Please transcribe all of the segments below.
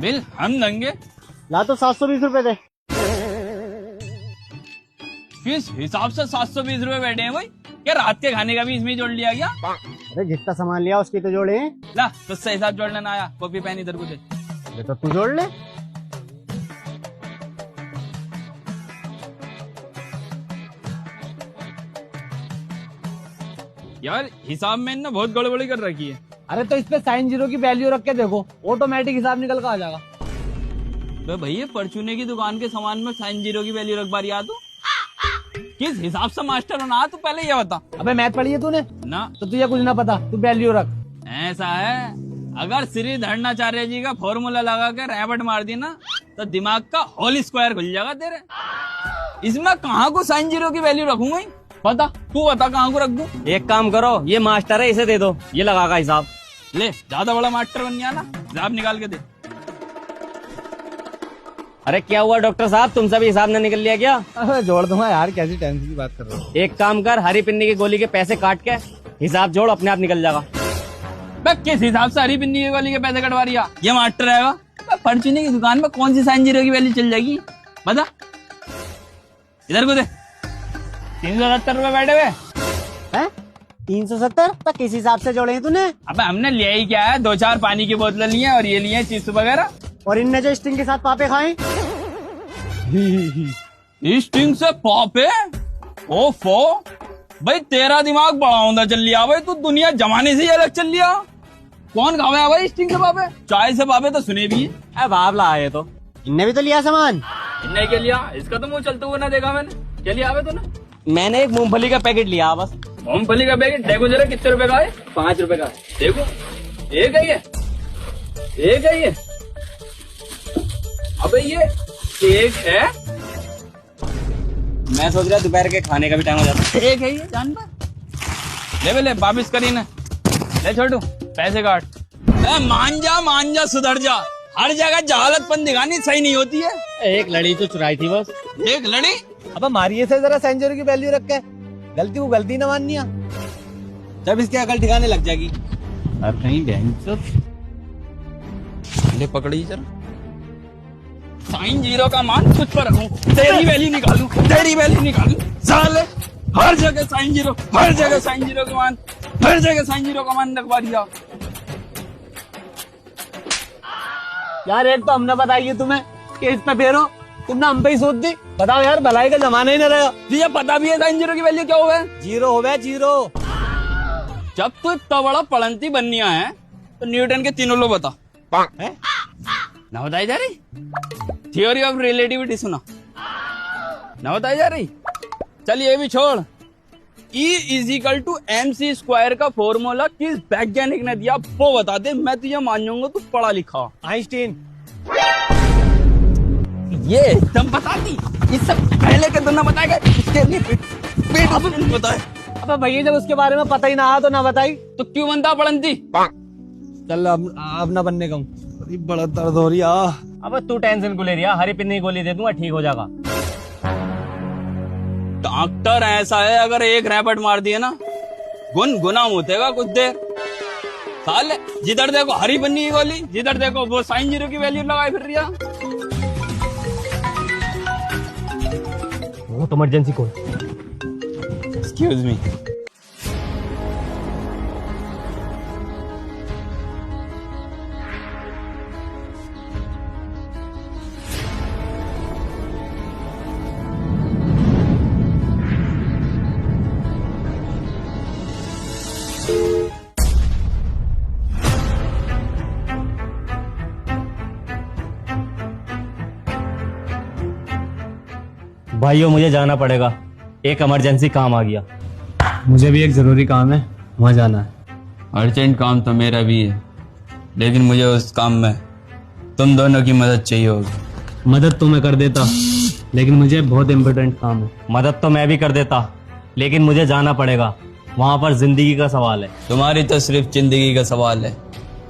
Bill हम देंगे। ला तो 720 रुपए दे। किस हिसाब से 720 रुपए बैठे हैं भाई? क्या रात के खाने का भी इसमें जोड़ लिया गया? अरे जितना सामान लिया उसके तो जोड़े हैं। ला तुझसे हिसाब जोड़ना ना आया, कॉपी पेन इधर को दे। ये तो तू जोड़ ले। यार हिसाब में ना बहुत गड़बड़ी कर रखी है। अरे तो इस पे साइन जीरो की वैल्यू रख के देखो, ऑटोमेटिक हिसाब निकल कर आ जाएगा। तो भैया परचूने की दुकान के सामान में साइन जीरो की वैल्यू रख बार याद हो? किस हिसाब से मास्टर होना तू पहले ये बता। अबे मैथ पढ़ी है तूने? ना तो तुझे कुछ ना पता, तू वैल्यू रख। ऐसा है, अगर श्री धरणाचार्य जी का फॉर्मूला लगा कर रैबट मार दी ना तो दिमाग का होल स्क्वायर खुल जाएगा तेरे। इसमें कहाँ को साइन जीरो की वैल्यू रखूंगा? बता, तू बता कहाँ को रख दूं? एक काम करो, ये मास्टर है, इसे दे दो, ये लगागा हिसाब। ले ज्यादा बड़ा मास्टर बन गया ना, हिसाब निकाल के दे। अरे क्या हुआ डॉक्टर साहब, तुमसे भी हिसाब न निकल लिया क्या? अरे जोड़ दूंगा यार, कैसी टेंशन की बात कर रहे हो। एक काम कर, हरी पिन्नी की गोली के पैसे काट के हिसाब जोड़, अपने आप निकल जाएगा। मैं किस हिसाब से हरी पिन्नी वाली के पैसे कटवा रही है? ये मास्टर रहेगा? परचूने की दुकान में कौन सी साइन जीरो की वैल्यू चल जाएगी? बता, इधर को दे। 370 रुपए बैठे हुए हैं? 370? तो किस हिसाब से जोड़े हैं तूने? अबे हमने लिया ही क्या है, 2-4 पानी की बोतलें ली हैं और ये लिए चिप्स वगैरह। और इनने जो स्टिंग के साथ पापे खाए। स्टिंग से पापे? ओफो भाई, तेरा दिमाग बड़ा होता चल लिया भाई, तू दुनिया जमाने से ही अलग चल लिया। कौन खाया भाई स्टिंग से पापे? चाय से पापे तो सुने भी है। बाबला आए तो इनने भी तो लिया सामान। इनने क्या लिया? इसका तो मुंह चलते हुए ना देखा मैंने। क्या लिया आवे तूने? मैंने एक मूंगफली का पैकेट लिया बस। मूंगफली का पैकेट? देखो जरा कितने रुपए का है। 5 रुपए का। देखो एक है ये, एक है ये। अबे ये एक है। मैं सोच रहा दोपहर के खाने का भी टाइम हो जाता। एक है ये, जान पा। ले ले वापिस करी ना। ले छोटू पैसे काट। मान जा सुधर जा। हर जगह जहालतपन दिखानी सही नहीं होती है। एक लड़ी तो चुराई थी बस। एक लड़ी? अब मारिए से जरा सेंचुरी की वैल्यू रख के, गलती को गलती न माननी है, जब इसकी अकल ठिकाने लग जाएगी। अब कहीं ले पकड़ी जरा। साइन जीरो का मान खुद पर रखूं, तेरी वैल्यू निकालूं, तेरी वैल्यू निकालूं। साले हर जगह साइन जीरो, हर जगह साइन जीरो का मान, हर जगह साइन जीरो का मान रखवा दिया। यार एक तो हमने बताई है तुम्हें कि इस पे फेरो, तुमने हम पे ही सोच दी। बताओ यार, भलाई का जमाना ही न रहा। तुझे पता भी है साइन जीरो की वैल्यू क्या हुआ है? जीरो हो गया, जीरो। जब तू इतना बड़ा पढ़ंती बननिया है तो न्यूटन के तीनों लो बता। है? ना बताई जा रही? थियोरी ऑफ रिलेटिविटी सुना? ना बताई जा रही? चल ये भी छोड़। E = mc² का फॉर्मूला किस वैज्ञानिक ने दिया वो बता दे, मैं तुझे मान जाऊंगा तू पढ़ा लिखा। आइंस्टीन। ये एकदम बता दी। इससे पहले के तो ना बताएगा, इसके लिए पेट बताए। अब भैया जब उसके बारे में पता ही ना आया तो ना बताई तो क्यों बनता पढ़ंती? चल अब ना बनने का हूँ। बड़ा दर्द हो रही है। अब तू टेंशन को ले रही है, हरी पिन्नी की गोली दे दूंगा, ठीक हो जाएगा। डॉक्टर ऐसा है, अगर एक रैपट मार दिए ना गुनगुना होतेगा कुछ देर। साले जिधर देखो हरी पन्नी की गोली, जिधर देखो वो साइन जीरो की वैल्यू लगाए फिर रही है। वो तो इमरजेंसी कॉल। Excuse me. भाइयों मुझे जाना पड़ेगा, एक इमरजेंसी काम आ गया। मुझे भी एक जरूरी काम है, वहाँ जाना है। अर्जेंट काम तो मेरा भी है, लेकिन मुझे उस काम में तुम दोनों की मदद चाहिए होगी। मदद तो मैं कर देता, लेकिन मुझे बहुत इम्पोर्टेंट काम है। मदद तो मैं भी कर देता, लेकिन मुझे जाना पड़ेगा, वहाँ पर जिंदगी का सवाल है। तुम्हारी तो सिर्फ जिंदगी का सवाल है,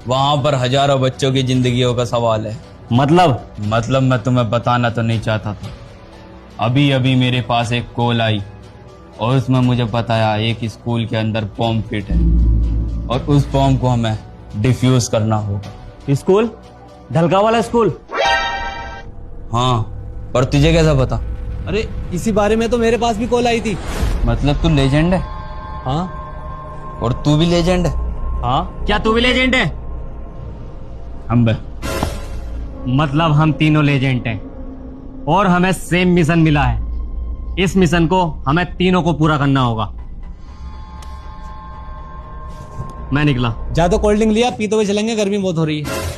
वहाँ पर हजारों बच्चों की जिंदगियों का सवाल है। मतलब मैं तुम्हें बताना तो नहीं चाहता था। अभी अभी मेरे पास एक कॉल आई और उसमें मुझे बताया एक स्कूल के अंदर बॉम्ब फिट है और उस बॉम्ब को हमें डिफ्यूज करना होगा। स्कूल ढलका वाला स्कूल। हाँ, और तुझे कैसा पता? अरे इसी बारे में तो मेरे पास भी कॉल आई थी। मतलब तू लेजेंड है हाँ और तू भी लेजेंड है। हाँ, क्या तू भी लेजेंड है? हम बे। मतलब हम तीनों लेजेंड हैं और हमें सेम मिशन मिला है। इस मिशन को हमें तीनों को पूरा करना होगा। मैं निकला। जा तो कोल्ड ड्रिंक लिया, पीते हुए चलेंगे, गर्मी बहुत हो रही है।